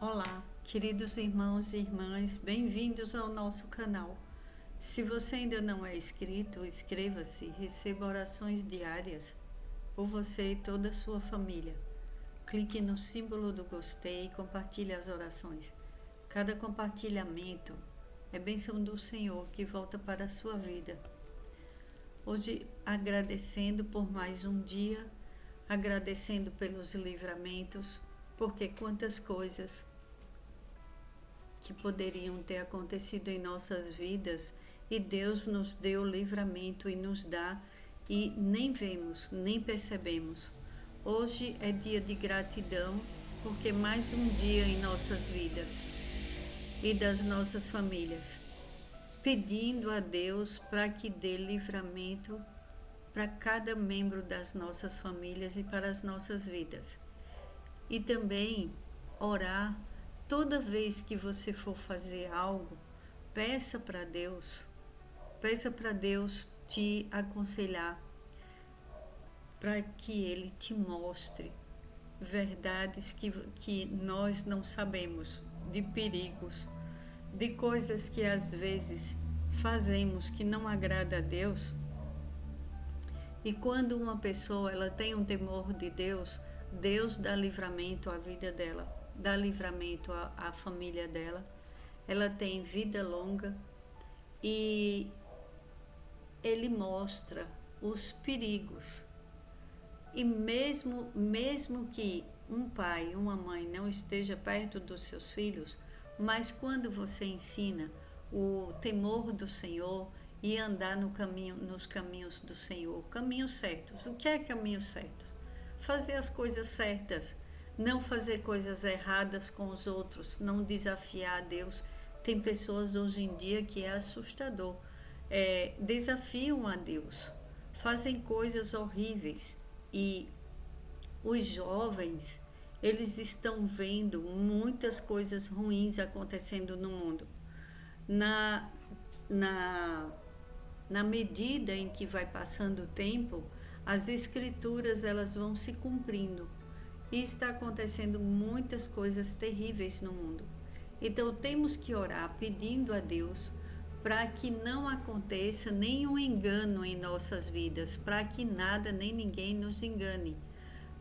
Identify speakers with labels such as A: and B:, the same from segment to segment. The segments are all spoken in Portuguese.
A: Olá, queridos irmãos e irmãs, bem-vindos ao nosso canal. Se você ainda não é inscrito, inscreva-se e receba orações diárias por você e toda a sua família. Clique no símbolo do gostei e compartilhe as orações. Cada compartilhamento é bênção do Senhor que volta para a sua vida. Hoje, agradecendo por mais um dia, agradecendo pelos livramentos, porque quantas coisas que poderiam ter acontecido em nossas vidas e Deus nos deu livramento e nos dá e nem vemos, nem percebemos. Hoje é dia de gratidão porque mais um dia em nossas vidas e das nossas famílias, pedindo a Deus para que dê livramento para cada membro das nossas famílias e para as nossas vidas. E também orar. Toda vez que você for fazer algo, peça para Deus te aconselhar, para que Ele te mostre verdades que nós não sabemos, de perigos, de coisas que às vezes fazemos que não agrada a Deus. E quando uma pessoa ela tem um temor de Deus, Deus dá livramento à vida dela, dá livramento à família dela, ela tem vida longa e Ele mostra os perigos. E mesmo que um pai e uma mãe não esteja perto dos seus filhos, mas quando você ensina o temor do Senhor e andar nos caminhos do Senhor, caminhos certos. O que é caminho certo? Fazer as coisas certas, não fazer coisas erradas com os outros, não desafiar a Deus. Tem pessoas hoje em dia que é assustador, desafiam a Deus, fazem coisas horríveis e os jovens, eles estão vendo muitas coisas ruins acontecendo no mundo. Na medida em que vai passando o tempo, as escrituras elas vão se cumprindo e está acontecendo muitas coisas terríveis no mundo. Então temos que orar pedindo a Deus para que não aconteça nenhum engano em nossas vidas, para que nada nem ninguém nos engane.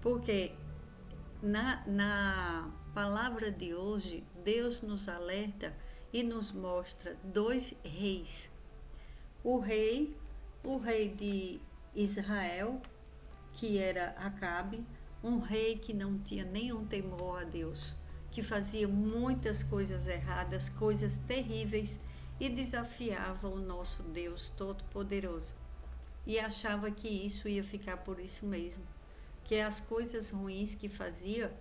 A: Porque na palavra de hoje, Deus nos alerta e nos mostra dois reis. O rei de Israel, que era Acabe, um rei que não tinha nenhum temor a Deus, que fazia muitas coisas erradas, coisas terríveis e desafiava o nosso Deus Todo-Poderoso. E achava que isso ia ficar por isso mesmo, que as coisas ruins que fazia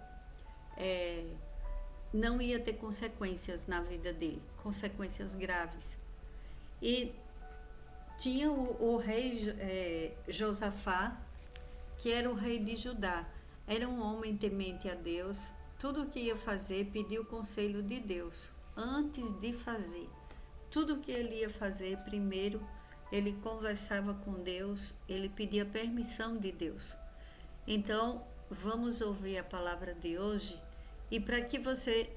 A: não ia ter consequências na vida dele, consequências graves. E tinha o rei Josafá, que era o rei de Judá. Era um homem temente a Deus. Tudo o que ia fazer, pedia o conselho de Deus. Antes de fazer, tudo o que ele ia fazer, primeiro ele conversava com Deus, ele pedia permissão de Deus. Então, vamos ouvir a palavra de hoje. E para que você,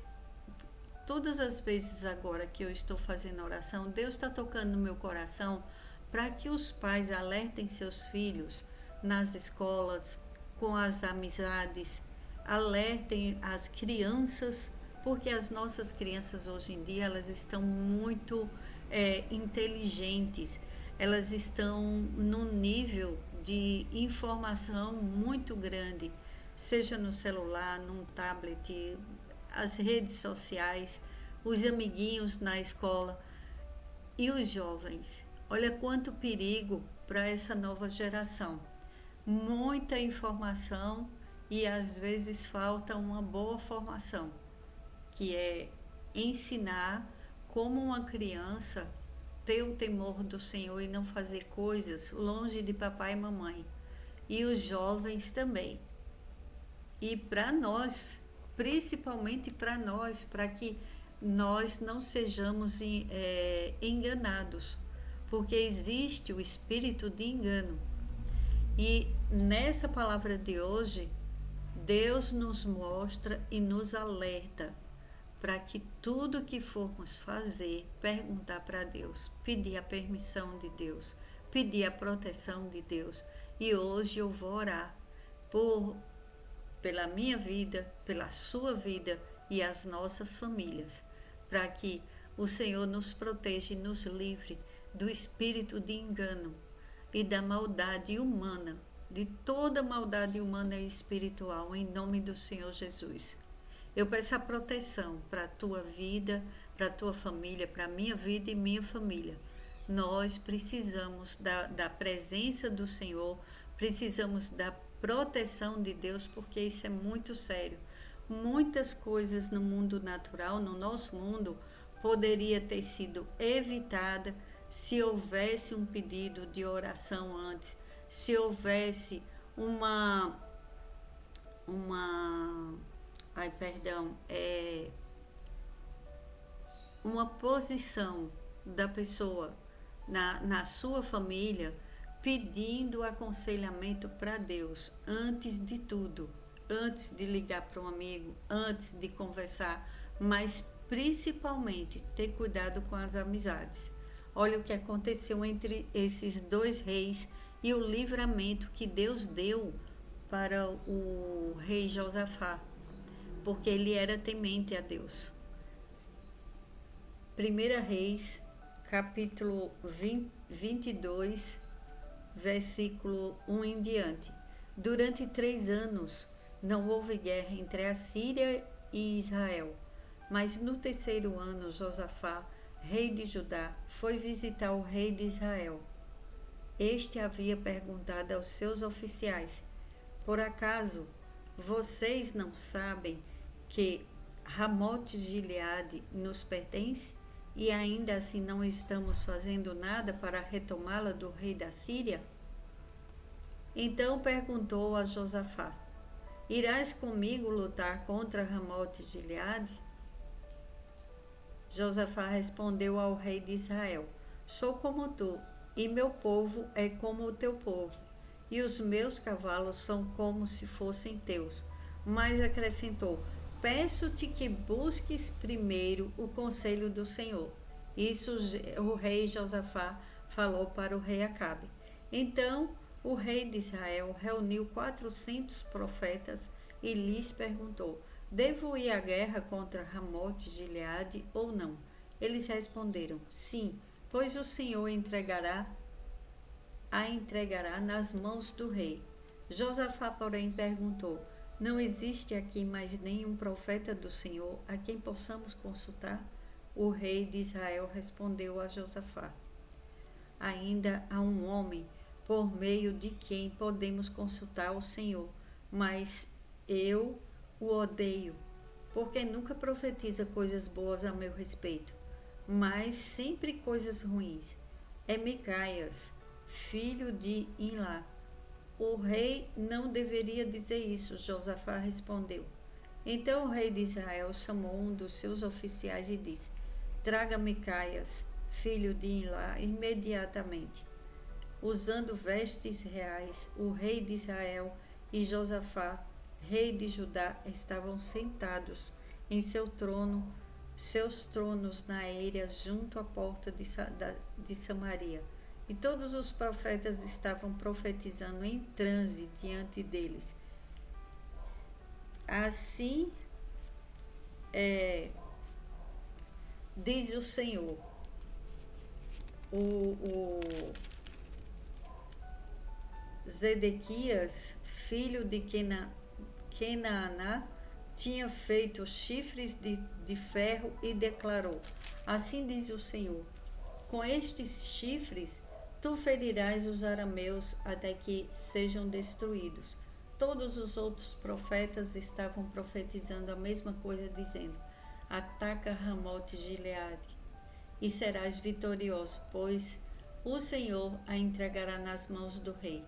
A: todas as vezes agora que eu estou fazendo oração, Deus está tocando no meu coração para que os pais alertem seus filhos nas escolas, com as amizades, alertem as crianças, porque as nossas crianças hoje em dia elas estão muito inteligentes, elas estão num nível de informação muito grande, seja no celular, num tablet, as redes sociais, os amiguinhos na escola e os jovens. Olha quanto perigo para essa nova geração. Muita informação e às vezes falta uma boa formação, que é ensinar como uma criança ter o temor do Senhor e não fazer coisas longe de papai e mamãe. E os jovens também. E para nós, principalmente para nós, para que nós não sejamos enganados, porque existe o espírito de engano. E nessa palavra de hoje, Deus nos mostra e nos alerta para que tudo que formos fazer, perguntar para Deus, pedir a permissão de Deus, pedir a proteção de Deus. E hoje eu vou orar pela minha vida, pela sua vida e as nossas famílias, para que o Senhor nos proteja e nos livre do espírito de engano e da maldade humana, de toda maldade humana e espiritual, em nome do Senhor Jesus. Eu peço a proteção para a tua vida, para a tua família, para a minha vida e minha família. Nós precisamos da presença do Senhor, precisamos da proteção de Deus, porque isso é muito sério. Muitas coisas no mundo natural, no nosso mundo, poderia ter sido evitada se houvesse um pedido de oração antes, se houvesse uma posição da pessoa na sua família pedindo aconselhamento para Deus antes de tudo, antes de ligar para um amigo, antes de conversar, mas principalmente ter cuidado com as amizades. Olha o que aconteceu entre esses dois reis e o livramento que Deus deu para o rei Josafá, porque ele era temente a Deus. 1 Reis, capítulo 22, versículo 1 em diante. Durante 3 anos não houve guerra entre a Síria e Israel, mas no 3º ano Josafá, rei de Judá, foi visitar o rei de Israel. Este havia perguntado aos seus oficiais: por acaso vocês não sabem que Ramote-Gileade nos pertence e ainda assim não estamos fazendo nada para retomá-la do rei da Síria? Então perguntou a Josafá: irás comigo lutar contra Ramote-Gileade? Josafá respondeu ao rei de Israel: sou como tu, e meu povo é como o teu povo, e os meus cavalos são como se fossem teus. Mas acrescentou: peço-te que busques primeiro o conselho do Senhor. Isso o rei Josafá falou para o rei Acabe. Então o rei de Israel reuniu 400 profetas e lhes perguntou: devo ir à guerra contra Ramote-Gileade ou não? Eles responderam: sim, pois o Senhor a entregará nas mãos do rei. Josafá, porém, perguntou: não existe aqui mais nenhum profeta do Senhor a quem possamos consultar? O rei de Israel respondeu a Josafá: ainda há um homem por meio de quem podemos consultar o Senhor, mas eu o odeio, porque nunca profetiza coisas boas a meu respeito, mas sempre coisas ruins. É Micaias, filho de Imlá. O rei não deveria dizer isso, Josafá respondeu. Então o rei de Israel chamou um dos seus oficiais e disse: traga Micaias, filho de Imlá, imediatamente. Usando vestes reais, o rei de Israel e Josafá, rei de Judá, estavam sentados em seus tronos na eira junto à porta de Samaria. E todos os profetas estavam profetizando em transe diante deles. Assim diz o Senhor: o Zedequias, filho de Kenaana, tinha feito chifres de ferro e declarou: assim diz o Senhor, com estes chifres tu ferirás os arameus até que sejam destruídos. Todos os outros profetas estavam profetizando a mesma coisa, dizendo: ataca Ramote-Gileade e serás vitorioso, pois o Senhor a entregará nas mãos do rei.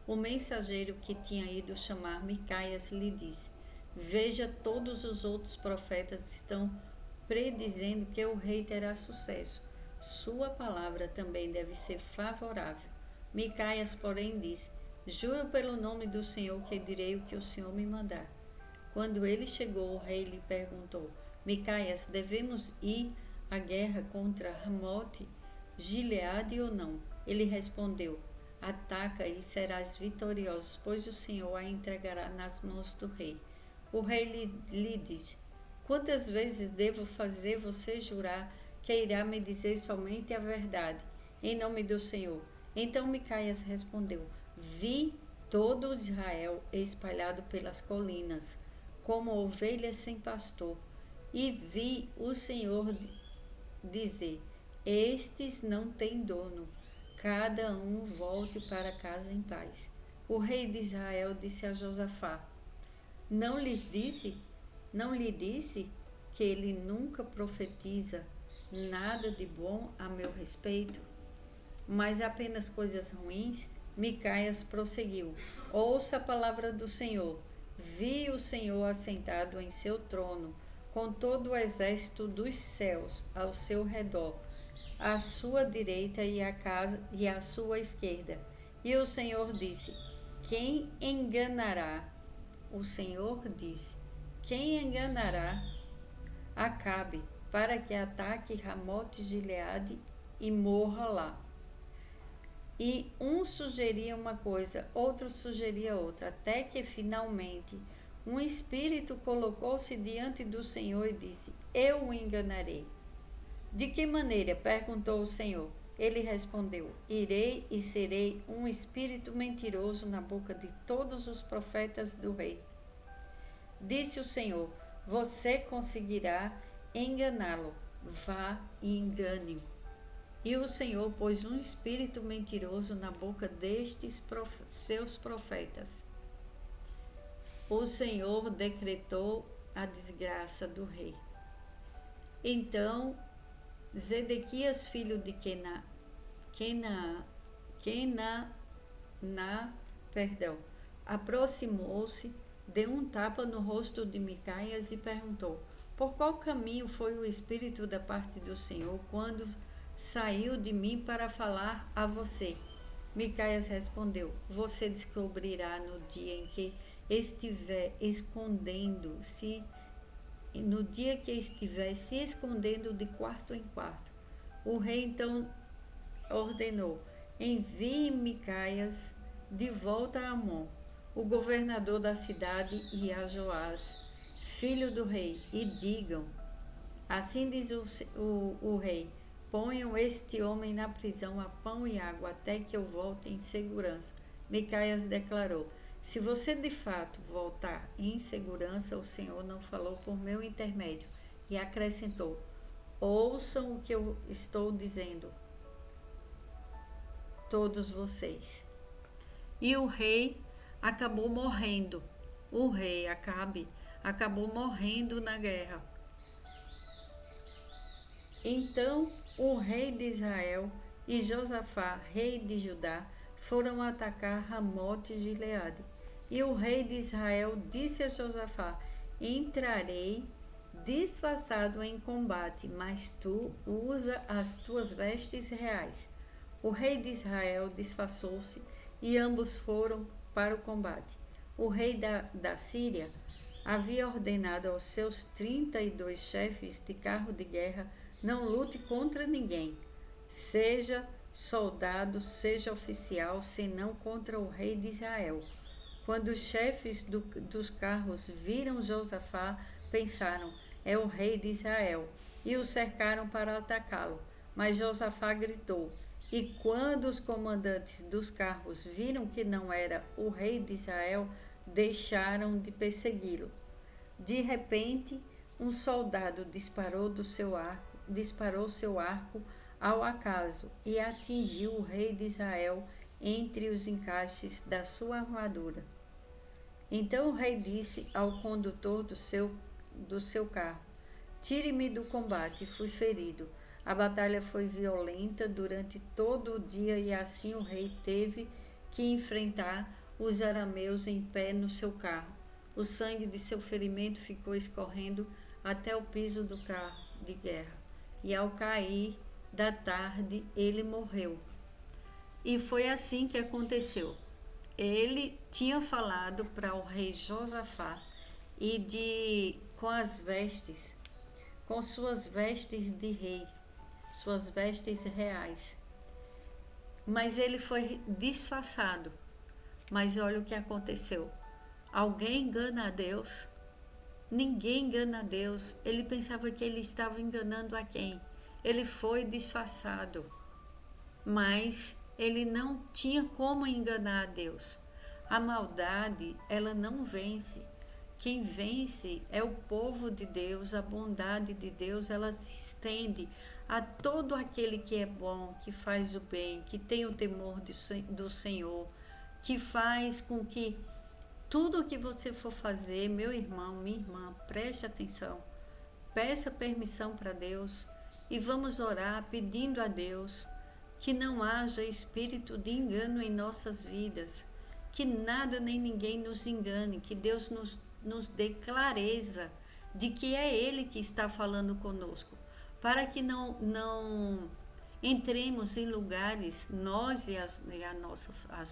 A: O mensageiro que tinha ido chamar Micaias lhe disse: veja, todos os outros profetas estão predizendo que o rei terá sucesso. Sua palavra também deve ser favorável. Micaias, porém, disse: juro pelo nome do Senhor que direi o que o Senhor me mandar. Quando ele chegou, o rei lhe perguntou: Micaias, devemos ir à guerra contra Ramote, Gileade ou não? Ele respondeu: ataca e serás vitorioso, pois o Senhor a entregará nas mãos do rei. O rei lhe disse: quantas vezes devo fazer você jurar que irá me dizer somente a verdade, em nome do Senhor? Então Micaias respondeu: vi todo Israel espalhado pelas colinas, como ovelhas sem pastor, e vi o Senhor dizer: estes não têm dono, cada um volte para casa em paz. O rei de Israel disse a Josafá: Não lhe disse que ele nunca profetiza nada de bom a meu respeito, mas apenas coisas ruins? Micaias prosseguiu: ouça a palavra do Senhor. Vi o Senhor assentado em seu trono, com todo o exército dos céus ao seu redor, à sua direita e à sua esquerda. E o Senhor disse: quem enganará? O Senhor disse: quem enganará Acabe, para que ataque Ramote Gileade e morra lá? E um sugeria uma coisa, outro sugeria outra, até que finalmente um espírito colocou-se diante do Senhor e disse: eu o enganarei. De que maneira? Perguntou o Senhor. Ele respondeu: irei e serei um espírito mentiroso na boca de todos os profetas do rei. Disse o Senhor: você conseguirá enganá-lo. Vá e engane-o. E o Senhor pôs um espírito mentiroso na boca destes seus profetas. O Senhor decretou a desgraça do rei. Então Zedequias, filho de aproximou-se, deu um tapa no rosto de Micaias e perguntou: por qual caminho foi o Espírito da parte do Senhor quando saiu de mim para falar a você? Micaias respondeu: você descobrirá no dia em que estiver escondendo-se, se escondendo de quarto em quarto. O rei então ordenou: envie Micaias de volta a Amon, o governador da cidade, e a Joás, filho do rei, e digam: assim diz o rei, ponham este homem na prisão a pão e água até que eu volte em segurança. Micaias declarou: se você de fato voltar em segurança, o Senhor não falou por meu intermédio. E acrescentou: ouçam o que eu estou dizendo, todos vocês. E o rei acabou morrendo. O rei Acabe acabou morrendo na guerra. Então o rei de Israel e Josafá, rei de Judá, foram atacar Ramote Gileade. E o rei de Israel disse a Josafá: entrarei disfarçado em combate, mas tu usa as tuas vestes reais. O rei de Israel disfarçou-se e ambos foram para o combate. O rei da Síria havia ordenado aos seus 32 chefes de carro de guerra: não lute contra ninguém, seja soldado, seja oficial, senão contra o rei de Israel. Quando os chefes dos carros viram Josafá, pensaram: é o rei de Israel, e o cercaram para atacá-lo. Mas Josafá gritou, e quando os comandantes dos carros viram que não era o rei de Israel, deixaram de persegui-lo. De repente, um soldado disparou seu arco ao acaso e atingiu o rei de Israel entre os encaixes da sua armadura. Então o rei disse ao condutor do seu carro: tire-me do combate, fui ferido. A batalha foi violenta durante todo o dia e assim o rei teve que enfrentar os arameus em pé no seu carro. O sangue de seu ferimento ficou escorrendo até o piso do carro de guerra. E ao cair da tarde, ele morreu. E foi assim que aconteceu. Ele tinha falado para o rei Josafá com as vestes com suas vestes de rei, suas vestes reais. Mas ele foi disfarçado. Mas olha o que aconteceu. Alguém engana a Deus? Ninguém engana a Deus. Ele pensava que ele estava enganando a quem? Ele foi disfarçado. Mas ele não tinha como enganar a Deus. A maldade, ela não vence. Quem vence é o povo de Deus, a bondade de Deus, ela se estende a todo aquele que é bom, que faz o bem, que tem o temor do Senhor, que faz com que tudo o que você for fazer, meu irmão, minha irmã, preste atenção, peça permissão para Deus e vamos orar pedindo a Deus que não haja espírito de engano em nossas vidas, que nada nem ninguém nos engane, que Deus nos dê clareza de que é Ele que está falando conosco, para que não entremos em lugares, nós e as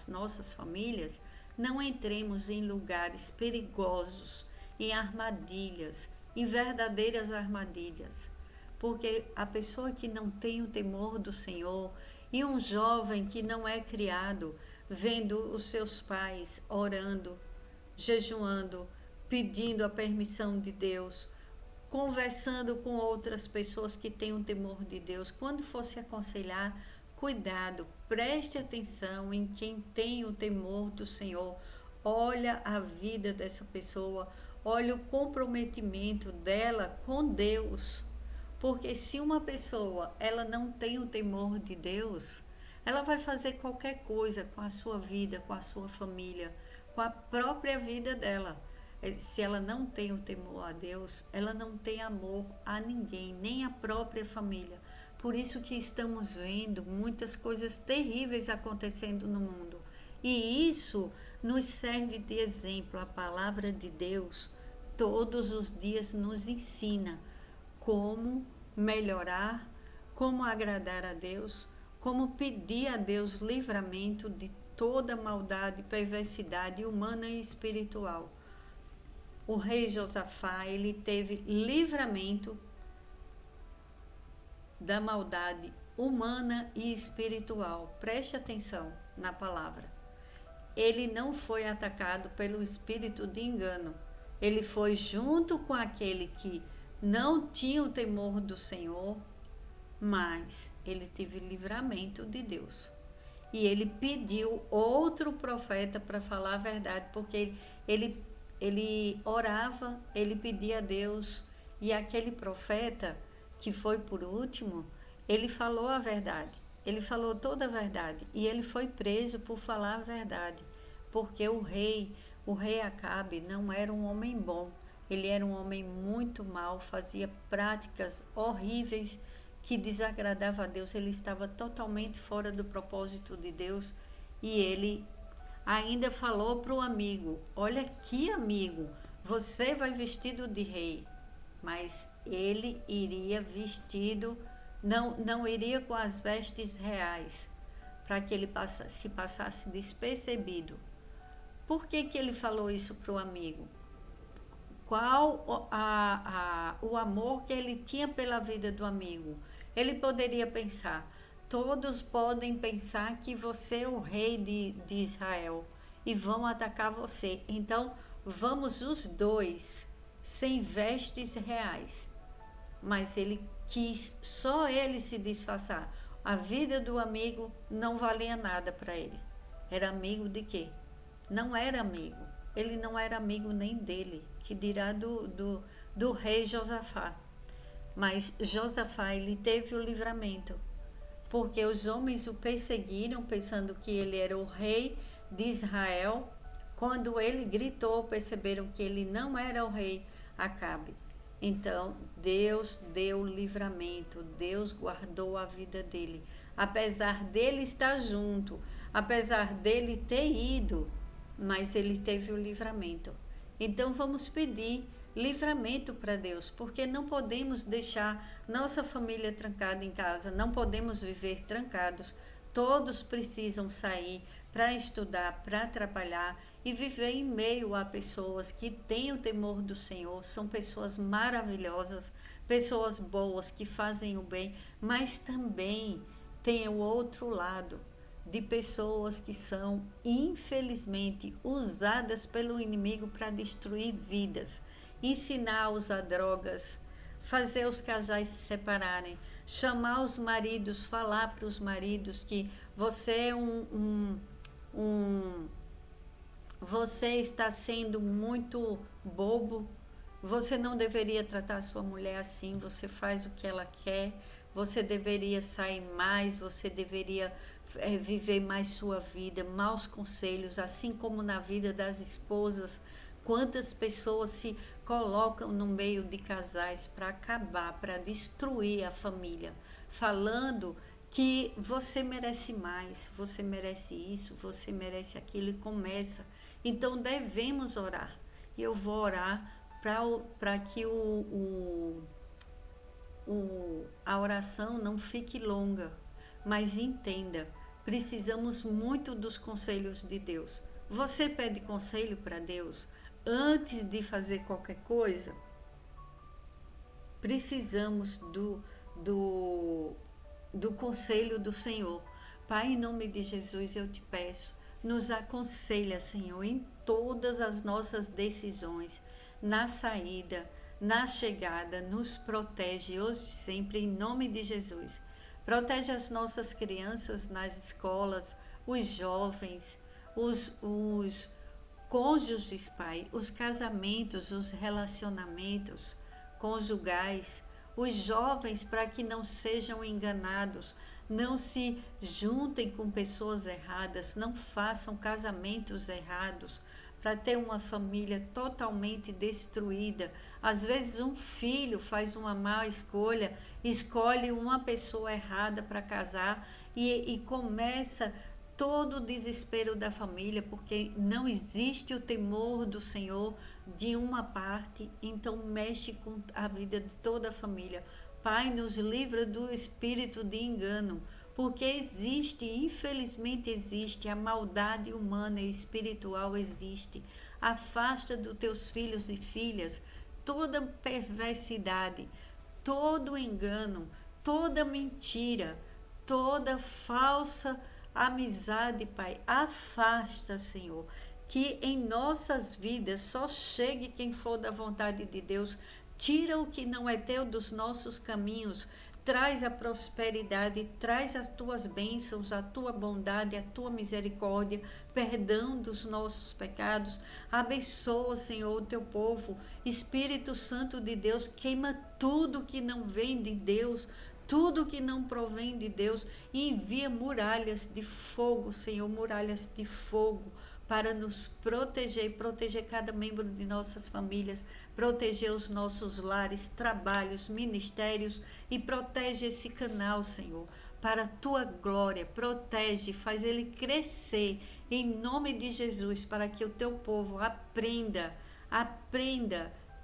A: nossas famílias, não entremos em lugares perigosos, em armadilhas, em verdadeiras armadilhas. Porque a pessoa que não tem o temor do Senhor e um jovem que não é criado, vendo os seus pais orando, jejuando, pedindo a permissão de Deus, conversando com outras pessoas que têm o temor de Deus, quando for se aconselhar, cuidado, preste atenção em quem tem o temor do Senhor. Olha a vida dessa pessoa, olha o comprometimento dela com Deus. Porque se uma pessoa ela não tem o temor de Deus, ela vai fazer qualquer coisa com a sua vida, com a sua família, com a própria vida dela. Se ela não tem o temor a Deus, ela não tem amor a ninguém, nem a própria família. Por isso que estamos vendo muitas coisas terríveis acontecendo no mundo. E isso nos serve de exemplo. A palavra de Deus todos os dias nos ensina como melhorar, como agradar a Deus, como pedir a Deus livramento de toda maldade, perversidade humana e espiritual. O rei Josafá, ele teve livramento da maldade humana e espiritual. Preste atenção na palavra. Ele não foi atacado pelo espírito de engano. Ele foi junto com aquele que não tinha o temor do Senhor, mas ele teve livramento de Deus. E ele pediu outro profeta para falar a verdade, porque ele orava, ele pedia a Deus, e aquele profeta que foi por último, ele falou a verdade, ele falou toda a verdade, e ele foi preso por falar a verdade, porque o rei Acabe não era um homem bom, ele era um homem muito mau, fazia práticas horríveis que desagradavam a Deus, ele estava totalmente fora do propósito de Deus, e ele ainda falou para o amigo, olha aqui amigo, você vai vestido de rei, mas ele iria vestido, não iria com as vestes reais, para que ele se passasse despercebido. Por que ele falou isso para o amigo? Qual o amor que ele tinha pela vida do amigo? Ele poderia pensar, todos podem pensar que você é o rei de Israel e vão atacar você. Então, vamos os dois sem vestes reais. Mas ele quis só ele se disfarçar. A vida do amigo não valia nada para ele. Era amigo de quê? Não era amigo. Ele não era amigo nem dele, que dirá do rei Josafá. Mas Josafá, ele teve o livramento, porque os homens o perseguiram pensando que ele era o rei de Israel. Quando ele gritou, perceberam que ele não era o rei Acabe. Então, Deus deu livramento, Deus guardou a vida dele. Apesar dele estar junto, apesar dele ter ido, mas ele teve o livramento. Então, vamos pedir livramento para Deus, porque não podemos deixar nossa família trancada em casa, não podemos viver trancados. Todos precisam sair para estudar, para trabalhar e viver em meio a pessoas que têm o temor do Senhor. São pessoas maravilhosas, pessoas boas que fazem o bem, mas também tem o outro lado de pessoas que são, infelizmente, usadas pelo inimigo para destruir vidas, ensinar a usar drogas, fazer os casais se separarem, chamar os maridos, falar para os maridos que você é você está sendo muito bobo, você não deveria tratar sua mulher assim, você faz o que ela quer, você deveria sair mais, você deveria viver mais sua vida, maus conselhos, assim como na vida das esposas. Quantas pessoas se colocam no meio de casais para acabar, para destruir a família, falando que você merece mais, você merece isso, você merece aquilo e começa. Então devemos orar. E eu vou orar para que a oração não fique longa, mas entenda, precisamos muito dos conselhos de Deus. Você pede conselho para Deus antes de fazer qualquer coisa? Precisamos do conselho do Senhor. Pai, em nome de Jesus, eu te peço, nos aconselha, Senhor, em todas as nossas decisões, na saída, na chegada, nos protege hoje e sempre, em nome de Jesus. Protege as nossas crianças nas escolas, os jovens, os cônjuges, Pai, os casamentos, os relacionamentos conjugais, os jovens, para que não sejam enganados, não se juntem com pessoas erradas, não façam casamentos errados, para ter uma família totalmente destruída. Às vezes um filho faz uma má escolha, escolhe uma pessoa errada para casar e começa todo o desespero da família, porque não existe o temor do Senhor de uma parte, então mexe com a vida de toda a família. Pai, nos livra do espírito de engano, porque existe, infelizmente existe, a maldade humana e espiritual existe. Afasta dos teus filhos e filhas toda perversidade, todo engano, toda mentira, toda falsa amizade, Pai. Afasta, Senhor, que em nossas vidas só chegue quem for da vontade de Deus. Tira o que não é teu dos nossos caminhos, traz a prosperidade, traz as tuas bênçãos, a tua bondade, a tua misericórdia, perdão dos nossos pecados. Abençoa, Senhor, o teu povo. Espírito Santo de Deus, queima tudo que não vem de Deus, tudo que não provém de Deus, e envia muralhas de fogo, Senhor, muralhas de fogo, para nos proteger, proteger cada membro de nossas famílias, proteger os nossos lares, trabalhos, ministérios, e protege esse canal, Senhor, para a tua glória. Protege, faz ele crescer em nome de Jesus, para que o teu povo aprenda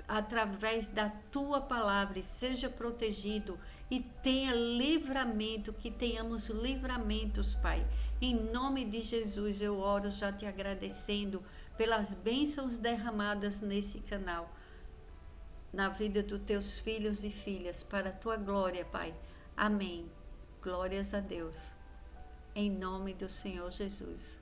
A: através da tua palavra e seja protegido e tenha livramento, que tenhamos livramentos, Pai. Em nome de Jesus eu oro já te agradecendo pelas bênçãos derramadas nesse canal, na vida dos teus filhos e filhas, para a tua glória, Pai. Amém. Glórias a Deus. Em nome do Senhor Jesus.